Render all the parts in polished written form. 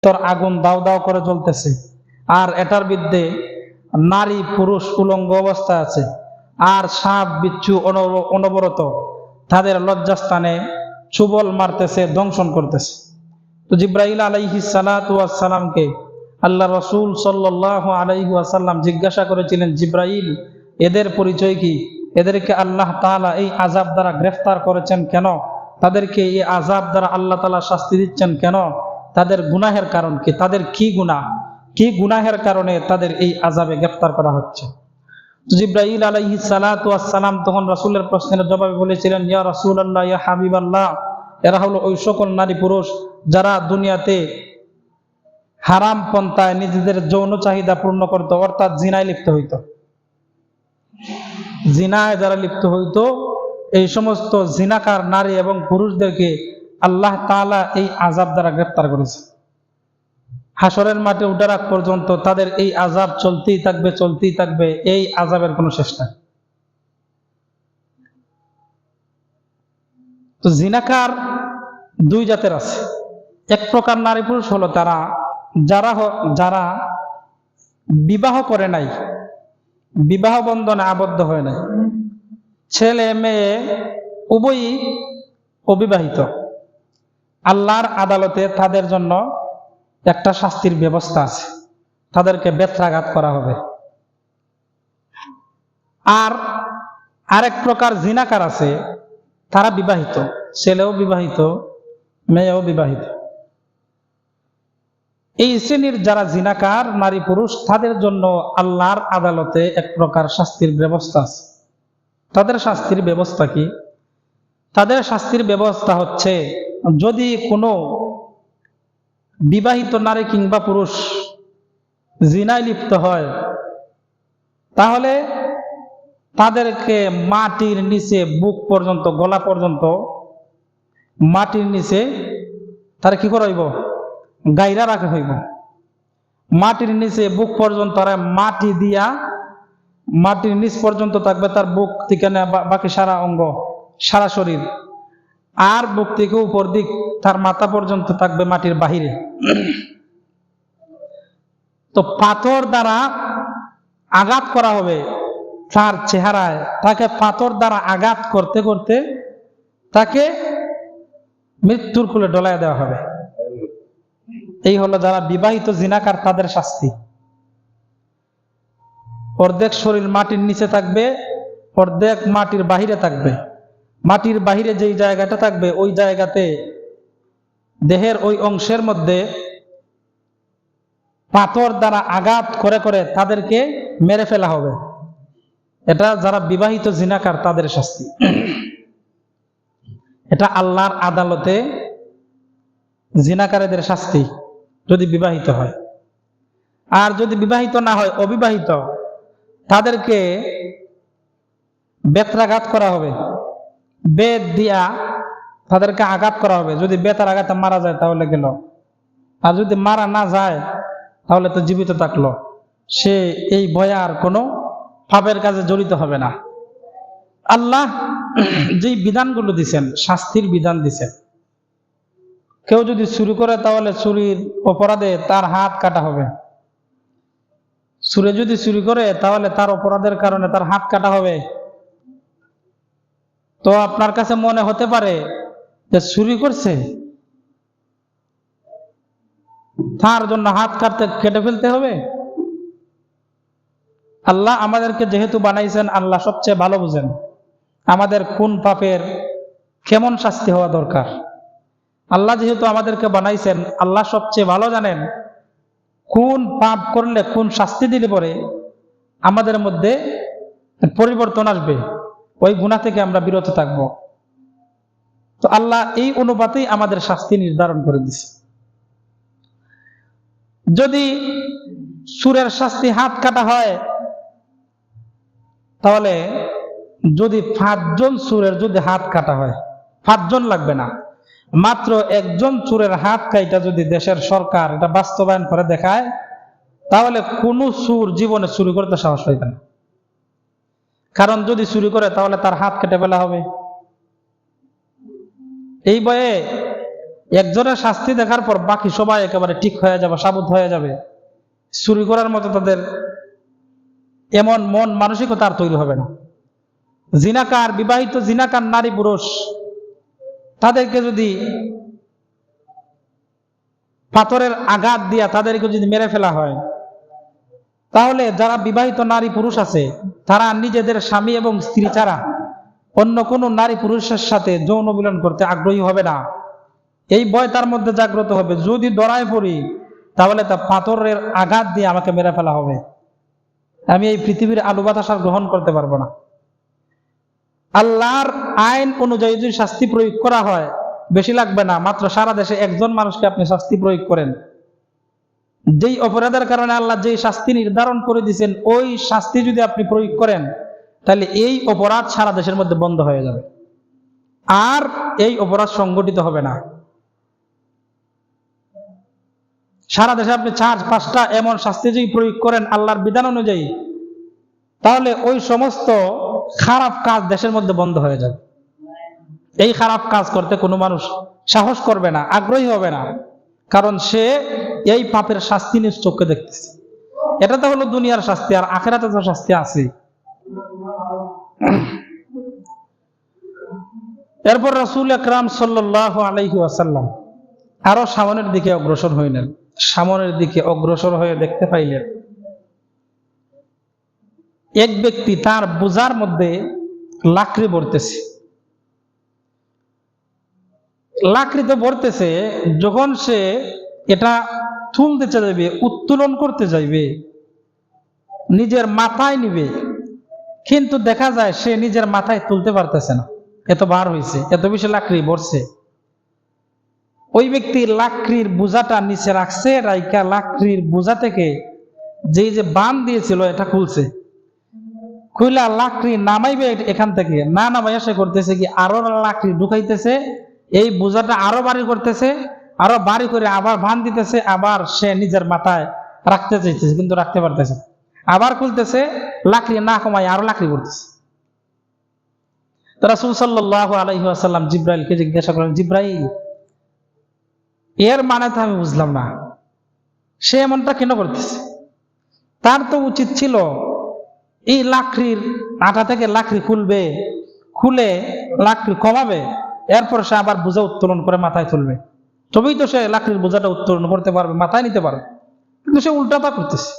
তোর আগুন দাও দাও করে জ্বলতেছে, আর এটার বিরুদ্ধে নারী পুরুষ উলঙ্গ অবস্থায় আছে, আর সাপ বিচ্ছু অনবরত তাদের লজ্জাস্থানে চুবল মারতেছে, দংশন করতেছে। তো জিব্রাইল আলাইহিস সালাতু ওয়াস সালামকে আল্লাহ রাসূল সাল্লাল্লাহু আলাইহি ওয়াসাল্লাম জিজ্ঞাসা করেছিলেন, জিব্রাইল, এদের পরিচয় কি? এদেরকে আল্লাহ তাআলা এই আযাব দ্বারা গ্রেফতার করেছেন কেন? তাদেরকে এই আযাব দ্বারা আল্লাহ তাআলা শাস্তি দিচ্ছেন কেন? তাদের গুনাহের কারণ কি? তাদের কি গুনাহ, কি গুনাহের কারণে তাদের এই আযাবে গ্রেফতার করা হচ্ছে? জিব্রাইল আলাইহিস সালাতু ওয়াস সালাম তখন রাসূলের প্রশ্নের জবাবে বলেছিলেন, ইয়া রাসূলুল্লাহ, ইয়া হাবিবাল্লাহ, এরা হলো ওই সকল নারী পুরুষ যারা দুনিয়াতে হারাম পন্থায় নিজেদের যৌন চাহিদা পূর্ণ করত, অর্থাৎ জিনায় লিপ্ত হইত। জিনায় যারা লিপ্ত হইত, এই সমস্ত জিনাকার নারী এবং পুরুষদেরকে আল্লাহ তাআলা এই আযাব দ্বারা গ্রেফতার করেছে। হাসরের মাঠে উঠার আগ পর্যন্ত তাদের এই আযাব চলতেই থাকবে, চলতেই থাকবে, এই আযাবের কোনো শেষ নাই। তো জিনাকার দুই জাতের আছে। এক প্রকার নারী পুরুষ হলো তারা যারা বিবাহ করে নাই, বিবাহ বন্ধনে আবদ্ধ হয় নাই, ছেলে মেয়ে উভয়ই অবিবাহিত। আল্লাহর আদালতে তাদের জন্য একটা শাস্তির ব্যবস্থা আছে, তাদেরকে বেত্রাঘাত করা হবে। আর আরেক প্রকার জিনাকার আছে, তারা বিবাহিত, ছেলেও বিবাহিত, মেয়েও বিবাহিত। এই শ্রেণীর যারা জিনাকার নারী পুরুষ, তাদের জন্য আল্লাহর আদালতে এক প্রকার শাস্তির ব্যবস্থা আছে। তাদের শাস্তির ব্যবস্থা কি? তাদের শাস্তির ব্যবস্থা হচ্ছে, যদি কোনো বিবাহিত নারী কিংবা পুরুষ জিনায় লিপ্ত হয়, তাহলে তাদেরকে মাটির নিচে বুক পর্যন্ত, গলা পর্যন্ত মাটির নিচে তারা কি করাইব? গাইরা রাখা হইব। মাটির নিচে বুক পর্যন্ত মাটি দিয়া, মাটির নিচ পর্যন্ত থাকবে তার বুক থেকে বাকি সারা অঙ্গ, সারা শরীর, আর বুক থেকে উপর দিক তার মাথা পর্যন্ত থাকবে মাটির বাহিরে। তো পাথর দ্বারা আঘাত করা হবে তার চেহারায়, তাকে পাথর দ্বারা আঘাত করতে করতে তাকে মৃত্যুর কোলে ডলায় দেওয়া হবে। এই হলো যারা বিবাহিত জিনাকার, তাদের শাস্তি। অর্ধেক শরীর মাটির নিচে থাকবে, অর্ধেক মাটির বাহিরে থাকবে। মাটির বাহিরে যেই জায়গাটা থাকবে, ওই জায়গাতে দেহের ওই অংশের মধ্যে পাথর দ্বারা আঘাত করে করে তাদেরকে মেরে ফেলা হবে। এটা যারা বিবাহিত জিনাকার, তাদের শাস্তি। এটা আল্লাহর আদালতে জিনাকারীদের শাস্তি, যদি বিবাহিত হয়। আর যদি বিবাহিত না হয়, অবিবাহিত, তাদেরকে বেত্রাঘাত করা হবে, বেত দিয়া তাদেরকে আঘাত করা হবে। যদি বেতার আঘাতে মারা যায় তাহলে গেল, আর যদি মারা না যায় তাহলে তো জীবিত থাকলো, সে এই ভয়ে আর কোনো পাপের কাজে জড়িত হবে না। আল্লাহ যেই বিধানগুলো দিচ্ছেন, শাস্তির বিধান দিচ্ছেন, কেউ যদি চুরি করে তাহলে চুরির অপরাধে তার হাত কাটা হবে। চুরে যদি চুরি করে তাহলে তার অপরাধের কারণে তার হাত কাটা হবে। তো আপনার কাছে মনে হতে পারে যে চুরি করছে, তার জন্য হাত কেটে ফেলতে হবে। আল্লাহ আমাদেরকে যেহেতু বানাইছেন, আল্লাহ সবচেয়ে ভালো বুঝেন আমাদের কোন পাপের কেমন শাস্তি হওয়া দরকার। আল্লাহ যেহেতু আমাদেরকে বানাইছেন, আল্লাহ সবচেয়ে ভালো জানেন কোন পাপ করলে কোন শাস্তি দিলে পরে আমাদের মধ্যে পরিবর্তন আসবে, ওই গুনাহ থেকে আমরা বিরত থাকব। তো আল্লাহ এই অনুপাতেই আমাদের শাস্তি নির্ধারণ করে দিছে। যদি চোরের শাস্তি হাত কাটা হয়, তাহলে যদি 5 জন চোরের যদি হাত কাটা হয়, 5 জন লাগবে না, মাত্র একজন চোরের হাত কাটা যদি দেশের সরকার এটা বাস্তবায়ন করে দেখায়, তাহলে কোনো চোর জীবনে চুরি করতে সাহস পাইবে না। কারণ যদি চুরি করে তাহলে তার হাত কেটে ফেলা হবে। এই ভয়ে একজনের শাস্তি দেখার পর বাকি সবাই একেবারে ঠিক হয়ে যাবে, সাবুত হয়ে যাবে, চুরি করার মতো তাদের এমন মন মানসিকতা আর তৈরি হবে না। জিনাকার, বিবাহিত জিনাকার নারী পুরুষ, তাদেরকে যদি পাথরের আঘাত দিয়া তাদেরকে যদি মেরে ফেলা হয়, তাহলে যারা বিবাহিত নারী পুরুষ আছে তারা নিজেদের স্বামী এবং স্ত্রী ছাড়া অন্য কোনো নারী পুরুষের সাথে যৌন মিলন করতে আগ্রহী হবে না। এই ভয় তার মধ্যে জাগ্রত হবে, যদি ধরায় পড়ি তাহলে তা পাথরের আঘাত দিয়ে আমাকে মেরে ফেলা হবে, আমি এই পৃথিবীর আলো বাতাস আর গ্রহণ করতে পারবো না। আল্লাহর আইন অনুযায়ী যদি শাস্তি প্রয়োগ করা হয়, বেশি লাগবে না, মাত্র সারা দেশে একজন মানুষকে আপনি শাস্তি প্রয়োগ করেন, যেই অপরাধের কারণে আল্লাহ যেই শাস্তি নির্ধারণ করে দিয়েছেন ওই শাস্তি যদি আপনি প্রয়োগ করেন, তাহলে এই অপরাধ সারা দেশের মধ্যে বন্ধ হয়ে যাবে, আর এই অপরাধ সংগঠিত হবে না। সারা দেশে আপনি 4-5টা এমন শাস্তি যদি প্রয়োগ করেন আল্লাহর বিধান অনুযায়ী, তাহলে ওই সমস্ত খারাপ কাজ দেশের মধ্যে বন্ধ হয়ে যাবে। এই খারাপ কাজ করতে কোনো মানুষ সাহস করবে না, আগ্রহী হবে না, কারণ সে এই পাপের শাস্তি নিজ চোখে দেখতেছে। এটা তো হলো দুনিয়ার শাস্তি, আর আখিরাতে তো শাস্তি আছে। এরপর রাসূল আকরাম সাল্লাল্লাহু আলাইহি ওয়াসাল্লাম আরো সামনের দিকে অগ্রসর হইলেন। সামনের দিকে অগ্রসর হয়ে দেখতে পাইলেন এক ব্যক্তি তার বোঝার মধ্যে লাকড়ি ভরতেছে। লাকড়ি তো ভরতেছে, যখন সে এটা তুলতে চাইবে, উত্তোলন করতে যাইবে, নিজের মাথায় নিবে, কিন্তু দেখা যায় সে নিজের মাথায় তুলতে পারতেছে না, এত বার হয়েছে, এত বেশি লাকড়ি ভরছে। ওই ব্যক্তি লাকড়ির বোঝাটা নিচে রাখছে, রাইকা লাকড়ির বোঝা থেকে যে বান দিয়েছিল এটা খুলছে, খুইলা লাকড়ি নামাইবে এখান থেকে, না নামাইয়া সে করতেছে কি আরো লাকড়ি ঢুকাইতেছে, এই বোঝাটা আরো বাড়ি করতেছে, আরো বাড়ি করে আবার বান দিতেছে, আবার সে নিজের মাথায় রাখতে চাইতেছে কিন্তু রাখতে পারতেছে, আবার খুলতেছে, লাকড়ি না কমাই আরো লাকড়ি করতেছে। রাসূল সাল্লাল্লাহু আলাইহি ওয়াসাল্লাম জিব্রাইলকে জিজ্ঞাসা করেন, জিব্রাইল, এর মানে তো আমি বুঝলাম না, সে এমনটা কেন করতেছে? তার তো উচিত ছিল এই লাকড়ির আটা থেকে লাকড়ি খুলবে, খুলে লাকড়ি কমাবে, এরপর সে আবার বোঝা উত্তোলন করে মাথায় তুলবে, তবেই তো সে লাকড়ির বোঝাটা উত্তোলন করতে পারবে, মাথায় নিতে পারবে, কিন্তু সে উল্টাটা করতেছে।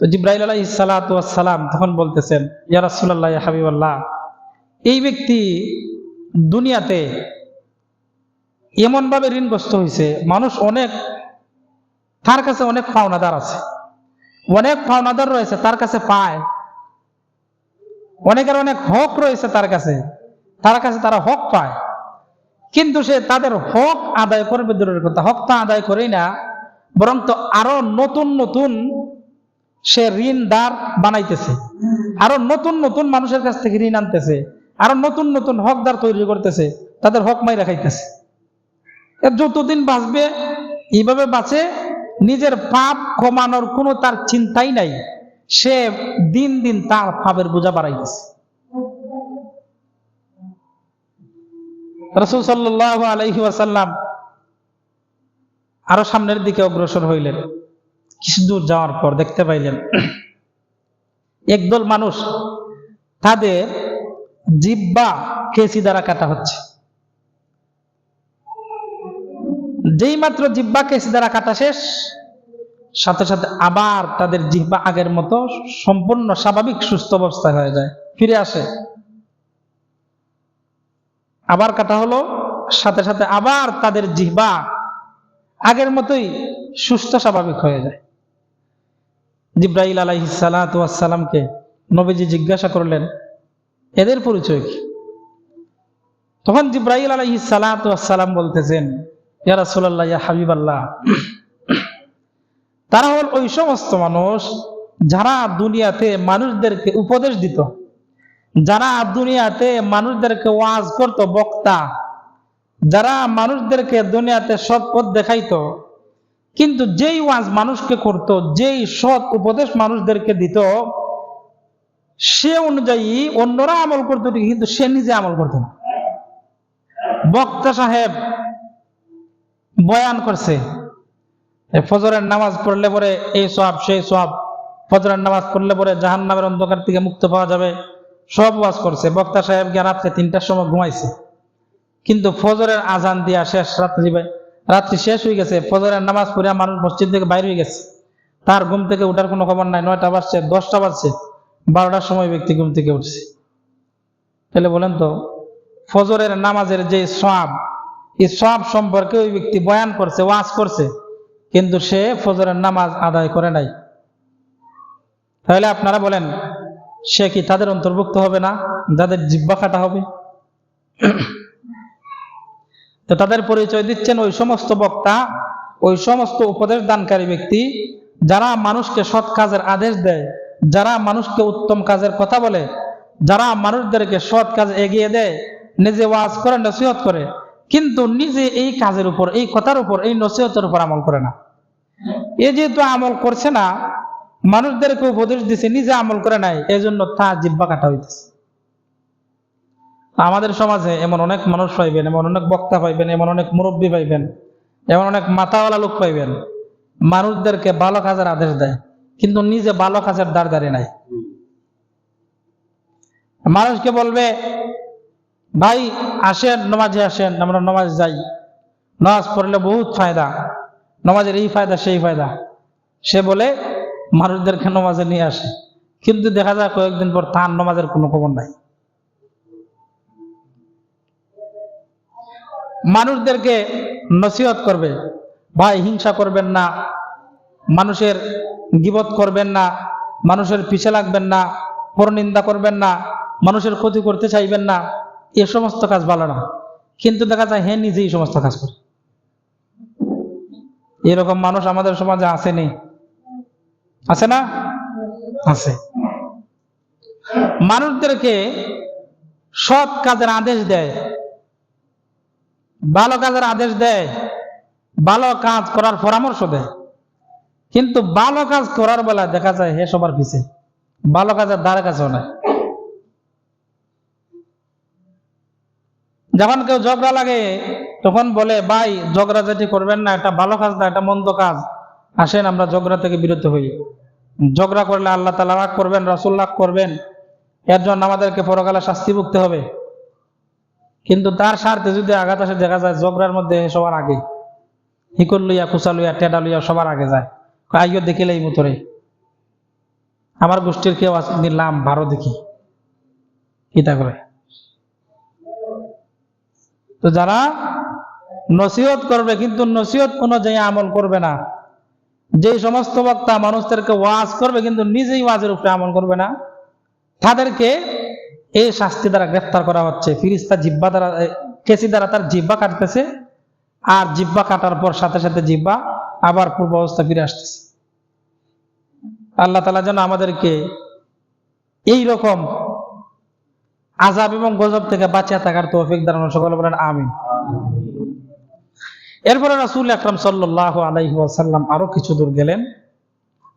তো জিব্রাইল আলাইহিস সালাতু ওয়াস সালাম তখন বলতেছেন, ইয়া রাসূলুল্লাহ, ইয়া হাবিবাল্লাহ, এই ব্যক্তি দুনিয়াতে এমন ভাবে ঋণগ্রস্ত হয়েছে, মানুষ অনেক, তার কাছে অনেক পাওনাদার আছে, অনেক পাওনাদার রয়েছে তার কাছে পায়, অনেকের অনেক হক রয়েছে তার কাছে তারা হক পায়, কিন্তু সে তাদের হক আদায় করবে দূরের কথা, হক তা আদায় করেই না, বরং তো আরো নতুন নতুন সে ঋণ দ্বার বানাইতেছে, আরো নতুন নতুন মানুষের কাছ থেকে ঋণ আনতেছে, আরো নতুন নতুন হকদার তৈরি করতেছে, তাদের হক মাইরা খাইতেছে। যতদিন বাঁচবে এইভাবে বাঁচে, নিজের পাপ কমানোর কোনো তার চিন্তাই নাই, সে দিন দিন তার পাপের বোঝা বাড়াইতেছে। রাসূল সাল্লাল্লাহু আলাইহি ওয়াসাল্লাম আরো সামনের দিকে অগ্রসর হইলেন। কিছু দূর যাওয়ার পর দেখতে পাইলেন একদল মানুষ, তাদের জিহ্বা কেচি দ্বারা কাটা হচ্ছে। যেই মাত্র জিহ্বা কেচি দ্বারা কাটা শেষ, সাথে সাথে আবার তাদের জিহ্বা আগের মতো সম্পূর্ণ স্বাভাবিক সুস্থ অবস্থায় হয়ে যায়, ফিরে আসে। আবার কাটা হলো, সাথে সাথে আবার তাদের জিহ্বা আগের মতোই সুস্থ স্বাভাবিক হয়ে যায়। জিব্রাইল আলাইহিস সালাতু ওয়াস সালামকে নবীজি জিজ্ঞাসা করলেন, এদের পরিচয় কি? তখন জিব্রাইল আলাইহিস সালাতু ওয়াস সালাম বলতেছেন, ইয়া রাসূলুল্লাহ, ইয়া হাবিবাল্লাহ, তারা হল ওই সমস্ত মানুষ যারা দুনিয়াতে মানুষদেরকে উপদেশ দিত, যারা দুনিয়াতে মানুষদেরকে ওয়াজ করত, বক্তা, যারা মানুষদেরকে দুনিয়াতে সৎ পথ দেখাইতো, কিন্তু যেই ওয়াজ মানুষকে করত, যেই সৎ উপদেশ মানুষদেরকে দিত, সে অনুযায়ী অন্যরা আমল করত, কিন্তু সে নিজে আমল করত না। বক্তা সাহেব বয়ান করছে, ফজরের নামাজ পড়লে পরে এই সওয়াব সেই সওয়াব, ফজরের নামাজ পড়লে পরে জাহান্নামের অন্ধকার থেকে মুক্ত পাওয়া যাবে, সব ওয়াজ করছে। বক্তা সাহেব গিয়ে রাত্রে 3টার সময় ঘুমাইছে, কিন্তু ফজরের আজান দিয়া শেষ, রাত্রি শেষ হয়ে গেছে, ফজরের নামাজ পড়ে মানুষ মসজিদ থেকে বাইরে হয়ে গেছে, তার ঘুম থেকে উঠার কোনো খবর নাই। 9টা বাজছে, 10টা বাজছে, 12টার সময় ব্যক্তি ঘুম থেকে উঠছে। তাহলে বলেন তো, ফজরের নামাজের যে সওয়াব, এই সওয়াব সম্পর্কে ওই ব্যক্তি বয়ান করছে, ওয়াজ করছে, কিন্তু সে ফজরের নামাজ আদায় করে নাই। তাহলে আপনারা বলেন, সে কি তাদের অন্তর্ভুক্ত হবে না, যাদের জিহ্বা কাটা হবে? তো তাদের পরিচয় দিচ্ছেন ওই সমস্ত বক্তা, ওই সমস্ত উপদেশ দানকারী ব্যক্তি যারা মানুষকে সৎ কাজের আদেশ দেয়, যারা মানুষকে উত্তম কাজের কথা বলে, যারা মানুষদেরকে সৎ কাজ এগিয়ে দেয়, নিজে ওয়াজ করে, নসিহত করে, কিন্তু নিজে এই কাজের উপর, এই কথার উপর, এই নসিহতের উপর আমল করে না। এ যেহেতু আমল করছে না, মানুষদেরকে উপদেশ দিছে, নিজে আমল করে নাই, এজন্য তার জিহ্বা কাটা হইতেছে। আমাদের সমাজে এমন অনেক মানুষ পাইবেন, এমন অনেক বক্তা পাইবেন, এমন অনেক মুরব্বী পাইবেন, এমন অনেক মাথাওয়ালা লোক পাইবেন, মানুষদেরকে ভালো কাজের আদেশ দেয়, কিন্তু নিজে ভালো কাজের দ্বারদারি নাই। মানুষকে বলবে, ভাই আসেন নামাজে আসেন, আমরা নামাজ যাই, নামাজ পড়লে বহুত ফায়দা, নামাজের এই ফায়দা সেই ফায়দা, সে বলে মানুষদেরকে নামাজে নিয়ে আসে, কিন্তু দেখা যায় কয়েকদিন পর তার নামাজের কোনো খবর নাই। মানুষদেরকে নসিহত করবে, ভাই হিংসা করবেন না, মানুষের গীবত করবেন না, মানুষের পিছে লাগবেন না, পরনিন্দা করবেন না, মানুষের ক্ষতি করতে চাইবেন না, এ সমস্ত কাজ ভালো না, কিন্তু দেখা যায় হ্যাঁ নিজেই সমস্ত কাজ করে। এরকম মানুষ আমাদের সমাজে আসেনি, আছে না? আছে। মানুষদেরকে সৎ কাজের আদেশ দেয়, ভালো কাজের আদেশ দেয়, ভালো কাজ করার পরামর্শ দেয়, কিন্তু ভালো কাজ করার বেলা দেখা যায় হে সবার পিছে, ভালো কাজের দ্বারা কাছেও নাই। যখন কেউ ঝগড়া লাগে তখন বলে, ভাই ঝগড়া যেটি করবেন না, এটা ভালো কাজ না, এটা মন্দ কাজ, আসেন আমরা ঝগড়া থেকে বিরত হই। ঝগড়া করলে আল্লাহ তাআলা রাগ করবেন, রাসূল রাগ করবেন, এর জন্য আমাদেরকে পরকালে শাস্তি ভুগতে হবে। কিন্তু তার স্বার্থে যদি আঘাত আসে, দেখা যায় ঝগড়ার মধ্যে সবার আগে, হিকল লইয়া, কুচা লইয়া, টেডা লইয়া সবার আগে যায়, আইও দেখিলে এই মতরে আমার গোষ্ঠীর কেউ আছে নিলাম ভারো দেখি কিতা করে। তো যারা নসিহত করবে কিন্তু নসিহত অনুযায়ী আমল করবে না, যে সমস্ত বক্তা মানুষদেরকে ওয়াজ করবে কিন্তু নিজেই ওয়াজের উপরে আমল করবে না, তাদেরকে এই শাস্তি দ্বারা গ্রেফতার করা হচ্ছে। ফিরিস্তা জিহ্বা দ্বারা, কেসি দ্বারা তার জিহ্বা কাটতেছে, আর জিহ্বা কাটার পর সাথে সাথে জিহ্বা আবার পূর্ব অবস্থা ফিরে আসতেছে। আল্লাহ তাআলা যেন আমাদেরকে এই রকম আযাব এবং গজব থেকে বাঁচিয়ে থাকার তৌফিক দান করুন, সকলে বলেন আমিন। এরপরে রাসূল আকরাম সাল্লাল্লাহু আলাইহি ওয়াসাল্লাম আরো কিছু দূর গেলেন,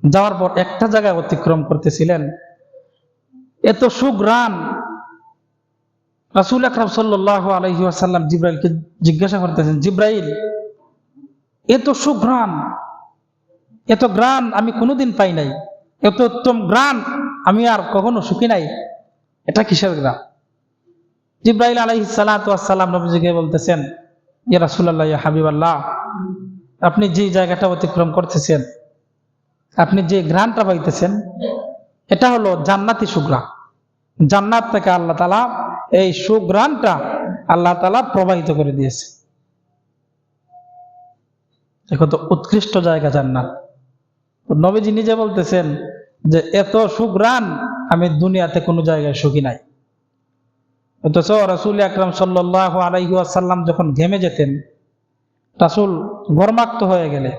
যাওয়ার পর একটা জায়গায় অতিক্রম করতেছিলেন, এত সুঘ্রাণ। রাসূল আকরাম সাল্লাল্লাহু আলাইহি ওয়াসাল্লাম জিবরাইলকে জিজ্ঞাসা করতেছেন, জিবরাইল এত সুঘ্রাণ, এত ঘ্রাণ আমি কোনোদিন পাই নাই, এত উত্তম ঘ্রাণ আমি আর কখনো শুকি নাই, এটা কিসের ঘ্রাণ? জিবরাইল আলাইহিস সালাতু ওয়াস সালাম নবীজিকে বলতেছেন, ইয়া রাসূলুল্লাহ, ইয়া হাবিবাল্লাহ, আপনি যে জায়গাটা অতিক্রম করতেছেন, আপনি যে ঘ্রাণটা পাইতেছেন, এটা হলো জান্নাতি সুঘ্রাণ। জান্নাত থেকে আল্লাহ তাআলা এই সুঘ্রাণটা আল্লাহ তাআলা প্রবাহিত করে দিয়েছে। দেখো তো উৎকৃষ্ট জায়গা জান্নাত। নবীজি নিজে বলতেছেন যে এত সুঘ্রাণ আমি দুনিয়াতে কোনো জায়গায় শুকি নাই। অথচ রাসূল আকরাম সাল্লাল্লাহু আলাইহি ওয়াসাল্লাম যখন ঘেমে যেতেন, রাসূল ঘর্মাক্ত হয়ে গেলে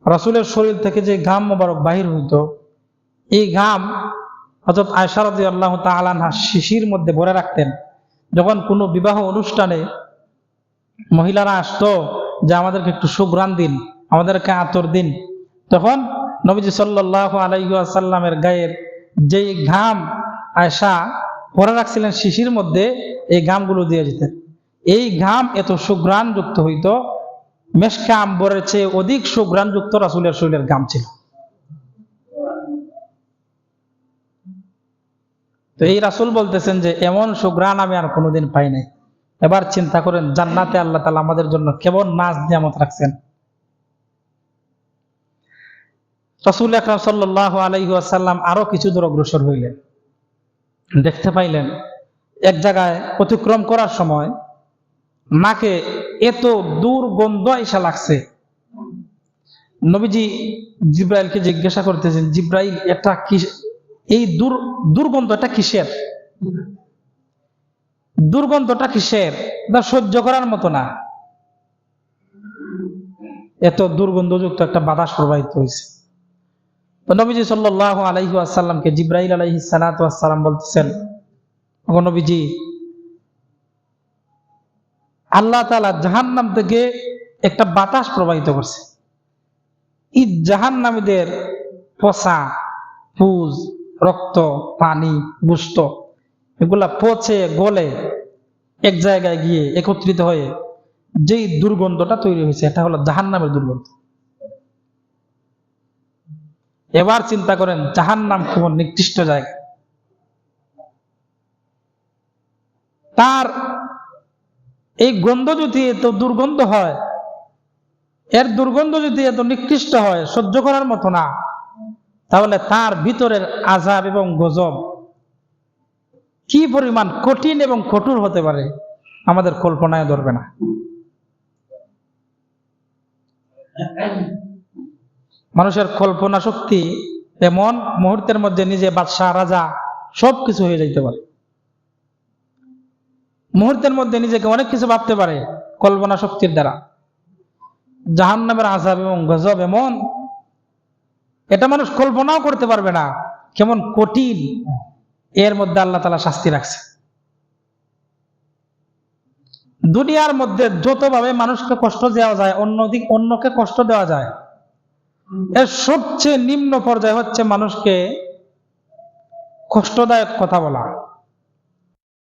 রাসূলের শরীর থেকে যে ঘাম মোবারক বাহির হইতো, এই ঘাম হযরত আয়েশা রাদিয়াল্লাহু তাআলা আনহা শিশির মধ্যে ভরে রাখতেন। যখন কোনো বিবাহ অনুষ্ঠানে মহিলারা আসতো যে আমাদেরকে একটু সুঘ্রাণ দিন, আমাদেরকে আতর দিন, তখন নবীজি সাল্লাল্লাহু আলাইহি ওয়াসাল্লামের গায়ের যেই ঘাম আয়েশা ভরে রাখছিলেন শিশির মধ্যে, এই ঘামগুলো দিয়ে যেতেন। এই ঘাম এত সুঘ্রাণ যুক্ত হইতো মেশকা আম্বরের চেয়ে অধিক সুঘ্রাণযুক্ত রাসূলের শরীরের ঘাম ছিল। তো এই রাসূল বলতেছেন যে এমন সুঘ্রাণ আমি আর কোনোদিন পাই নাই। এবার চিন্তা করেন জান্নাতে আল্লাহ তাআলা আমাদের জন্য কেমন নাজ নিয়ামত রাখছেন। রাসূল আকরাম সাল্লাল্লাহু আলাইহি ওয়াসাল্লাম আরো কিছু দূর অগ্রসর হইলেন, দেখতে পাইলেন এক জায়গায় অতিক্রম করার সময় নাকে এত দুর্গন্ধ এসে লাগছে। নবীজি জিব্রাইলকে জিজ্ঞাসা করতেছেন, জিব্রাইল এটা কি, এই দুর্গন্ধটা কিসের? দুর্গন্ধটা কিসের? তা সহ্য করার মতো না, এত দুর্গন্ধযুক্ত একটা বাতাস প্রবাহিত হয়েছে। তো নবীজি সাল্লাল্লাহু আলাইহি ওয়াসাল্লামকে জিব্রাইল আলাইহিস সালাতু ওয়াস সালাম বলতেছেন, ওগো নবীজি, আল্লাহ তাআলা জাহান্নাম থেকে একটা বাতাস প্রবাহিত করছে। এই জাহান্নামীদের পচা, পুজ, রক্ত, পানি, গোশত এগুলা পচে গলে এক জায়গায় গিয়ে একত্রিত হয়ে যেই দুর্গন্ধটা তৈরি হয়েছে, এটা হলো জাহান্নামের দুর্গন্ধ। এবার চিন্তা করেন জাহান্নাম কেমন নিকৃষ্ট জায়গা। তার এই গন্ধ যদি এত দুর্গন্ধ হয়, এর দুর্গন্ধ যদি এত নিকৃষ্ট হয়, সহ্য করার মতো না, তাহলে তার ভিতরের আযাব এবং গজব কি পরিমাণ কঠিন এবং কঠোর হতে পারে আমাদের কল্পনায় ধরবে না। মানুষের কল্পনা শক্তি এমন, মুহূর্তের মধ্যে নিজে বাদশাহ, রাজা সবকিছু হয়ে যাইতে পারে। মুহূর্তের মধ্যে নিজেকে অনেক কিছু ভাবতে পারে কল্পনা শক্তির দ্বারা। জাহান্নামের আযাব এবং গজব এমন, এটা মানুষ কল্পনাও করতে পারবে না কেমন কঠিন এর মধ্যে আল্লাহ তাআলা শাস্তি রাখছে। দুনিয়ার মধ্যে যতভাবে মানুষকে কষ্ট দেওয়া যায়, অন্যকে কষ্ট দেওয়া যায়, এর সবচেয়ে নিম্ন পর্যায়ে হচ্ছে মানুষকে কষ্টদায়ক কথা বলা।